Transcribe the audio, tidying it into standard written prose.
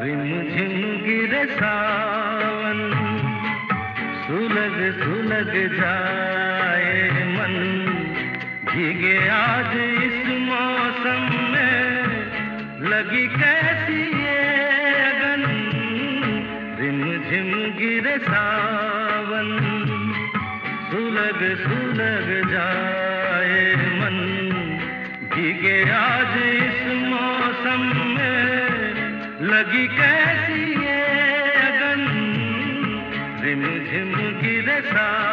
रिमझिम गिरे सावन, सुलग सुलग जाए मन, भीगे आज इस मौसम में, लगी कैसी ये अगन। रिमझिम गिरे सावन, सुलग सुलग जाए मन, भीगे आज इस मौसम में, लगी कैसी ये अगन। रिमझिम गिरे सावन।